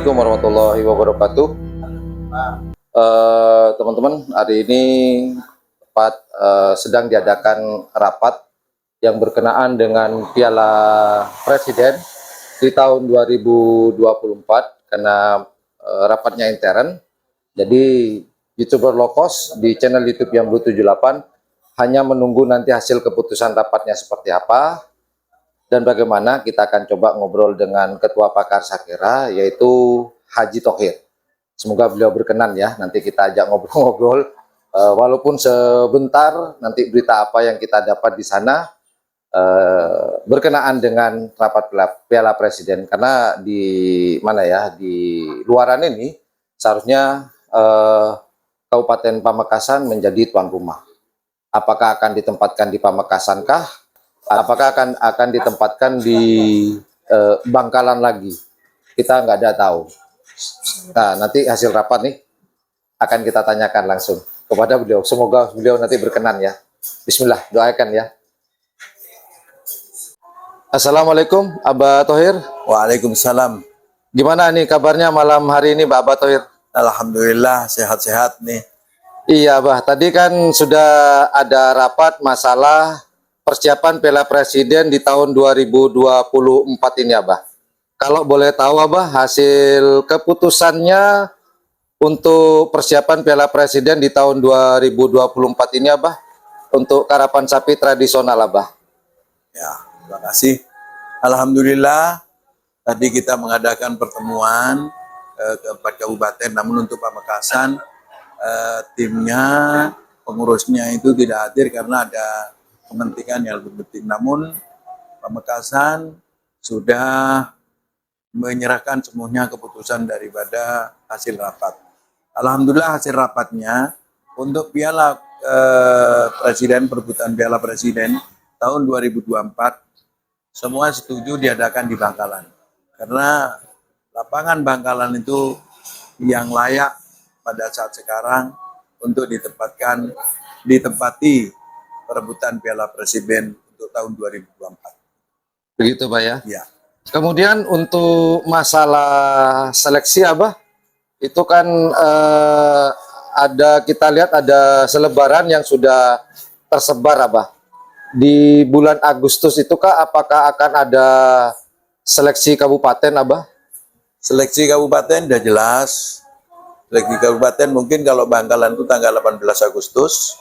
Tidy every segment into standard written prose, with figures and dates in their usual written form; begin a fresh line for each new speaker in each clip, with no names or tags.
Assalamualaikum warahmatullahi wabarakatuh. Teman-teman, hari ini tepat sedang diadakan rapat yang berkenaan dengan Piala Presiden di tahun 2024 karena rapatnya intern. Jadi YouTuber low cost di channel YouTube yang Blue 78 hanya menunggu nanti hasil keputusan rapatnya seperti apa. Dan bagaimana kita akan coba ngobrol dengan Ketua Pakar Shakira, yaitu Haji Thohir. Semoga beliau berkenan ya, nanti kita ajak ngobrol-ngobrol. Walaupun sebentar, nanti berita apa yang kita dapat di sana berkenaan dengan rapat Piala Presiden. Karena di mana ya, di luaran ini seharusnya Kabupaten Pamekasan menjadi tuan rumah. Apakah akan ditempatkan di Pamekasan kah? Apakah akan ditempatkan di Bangkalan lagi? Kita nggak ada tahu. Nah, nanti hasil rapat nih akan kita tanyakan langsung kepada beliau. Semoga beliau nanti berkenan ya. Bismillah, doakan ya. Assalamualaikum, Abah Thohir.
Waalaikumsalam.
Gimana nih kabarnya malam hari ini, Abah Thohir?
Alhamdulillah sehat-sehat nih.
Iya, Abah. Tadi kan sudah ada rapat masalah persiapan Piala Presiden di tahun 2024 ini, Abah. Kalau boleh tahu, Abah, hasil keputusannya untuk persiapan Piala Presiden di tahun 2024 ini, Abah, untuk karapan sapi tradisional, Abah.
Ya, terima kasih. Alhamdulillah, tadi kita mengadakan pertemuan ke 4 kabupaten, namun untuk Pamekasan, timnya, pengurusnya itu tidak hadir karena ada kepentingan yang lebih penting. Namun Pamekasan sudah menyerahkan semuanya keputusan daripada hasil rapat. Alhamdulillah hasil rapatnya untuk Piala Presiden, perebutan Piala Presiden tahun 2024 semua setuju diadakan di Bangkalan. Karena lapangan Bangkalan itu yang layak pada saat sekarang untuk ditempati perebutan Piala Presiden untuk tahun 2024.
Begitu, Pak ya?
Ya.
Kemudian untuk masalah seleksi, Abah, itu kan kita lihat ada selebaran yang sudah tersebar, Abah. Di bulan Agustus itu apakah akan ada seleksi kabupaten, Abah?
Seleksi kabupaten sudah jelas. Seleksi kabupaten mungkin kalau Bangkalan itu tanggal 18 Agustus.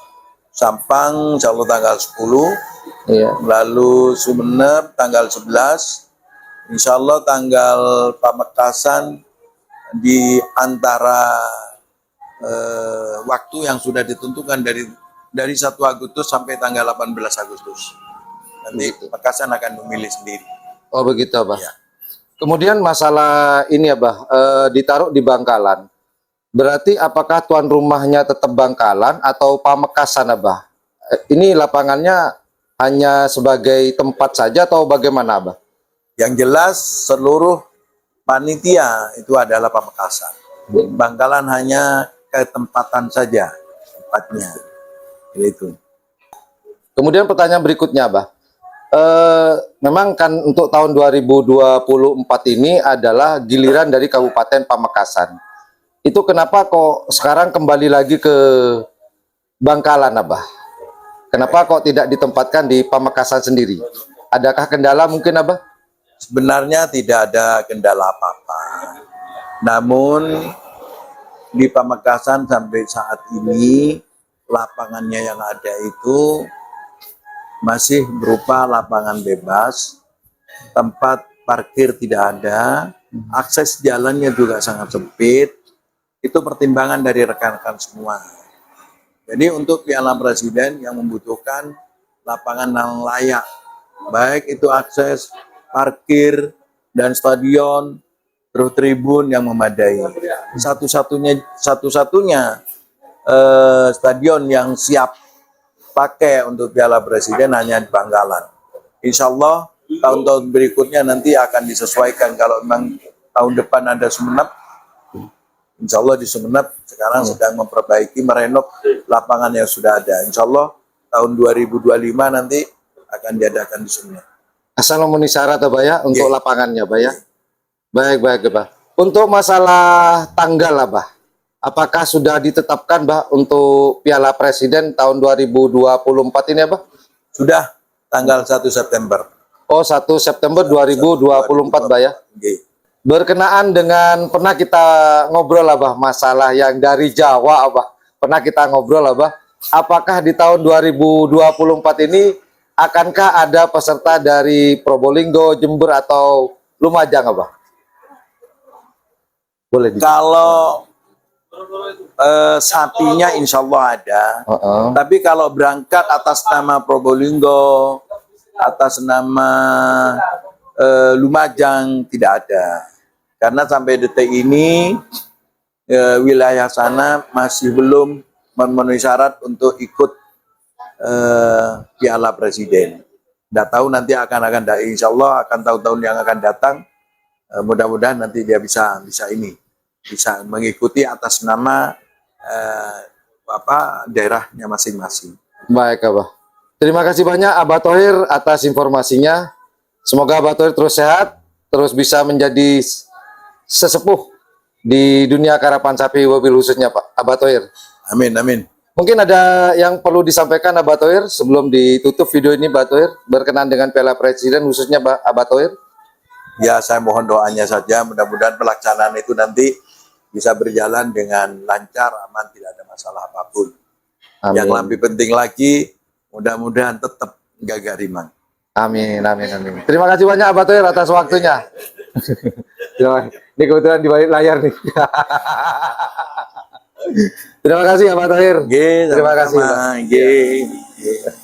Sampang insya Allah tanggal 10,
iya.
Lalu Sumeneb tanggal 11, insya Allah tanggal Pamekasan di antara waktu yang sudah ditentukan dari 1 Agustus sampai tanggal 18 Agustus. Nanti Pamekasan akan memilih sendiri.
Oh begitu, Abah.
Ya.
Kemudian masalah ini, Abah, ditaruh di Bangkalan. Berarti apakah tuan rumahnya tetap Bangkalan atau Pamekasan, Abah? Ini lapangannya hanya sebagai tempat saja atau bagaimana, Abah?
Yang jelas seluruh panitia itu adalah Pamekasan. Bangkalan hanya ketempatan saja tempatnya. Itu.
Kemudian pertanyaan berikutnya, Abah. Memang kan untuk tahun 2024 ini adalah giliran dari Kabupaten Pamekasan. Itu kenapa kok sekarang kembali lagi ke Bangkalan, Abah? Kenapa kok tidak ditempatkan di Pamekasan sendiri? Adakah kendala mungkin, Abah?
Sebenarnya tidak ada kendala apa-apa. Namun di Pamekasan sampai saat ini lapangannya yang ada itu masih berupa lapangan bebas, tempat parkir tidak ada, akses jalannya juga sangat sempit. Itu pertimbangan dari rekan-rekan semua. Jadi untuk Piala Presiden yang membutuhkan lapangan yang layak, baik itu akses, parkir, dan stadion, terus tribun yang memadai. Satu-satunya stadion yang siap pakai untuk Piala Presiden hanya di Bangkalan. Insya Allah tahun-tahun berikutnya nanti akan disesuaikan. Kalau memang tahun depan ada Sumeneb, insya Allah di Sumeneb sekarang sedang memperbaiki, merenov lapangan yang sudah ada. Insya Allah tahun 2025 nanti akan diadakan di Sumeneb.
Asal memenuhi syarat, Pak ya, untuk lapangannya, Pak ya. Baik, Pak. Untuk masalah tanggal lah, Bah. Apakah sudah ditetapkan, Bah, untuk Piala Presiden tahun 2024 ini, Bah?
Sudah tanggal 1 September.
Oh, 1 September 2024, Bah ya.
Oke.
Berkenaan dengan pernah kita ngobrol lah, Bah, masalah yang dari Jawa, Bah. Pernah kita ngobrol lah, Bah. Apakah di tahun 2024 ini akankah ada peserta dari Probolinggo, Jember atau Lumajang, Bah? Boleh di.
Kalau sapinya insya Allah ada. Tapi kalau berangkat atas nama Probolinggo, atas nama Lumajang tidak ada. Karena sampai detik ini wilayah sana masih belum memenuhi syarat untuk ikut Piala Presiden. Tidak tahu nanti akan insya Allah akan tahun-tahun yang akan datang. Mudah-mudahan nanti dia bisa mengikuti atas nama daerahnya masing-masing.
Baik, Abah. Terima kasih banyak Abah Thohir atas informasinya. Semoga Abah Thohir terus sehat, terus bisa menjadi sesepuh di dunia karapan sapi wabil khususnya, Pak Abah Thohir.
Amin, amin.
Mungkin ada yang perlu disampaikan Abah Thohir sebelum ditutup video ini, Abah Thohir, berkenaan dengan Piala Presiden khususnya Abah Thohir.
Ya, saya mohon doanya saja, mudah-mudahan pelaksanaan itu nanti bisa berjalan dengan lancar, aman, tidak ada masalah apapun.
Amin.
Yang lebih penting lagi, mudah-mudahan tetap gagarimang.
Amin, amin, amin. Terima kasih banyak Abah Thohir atas waktunya. Ini kebetulan di balik layar nih. Terima kasih Abah Thohir.
Terima
kasih.
kasih.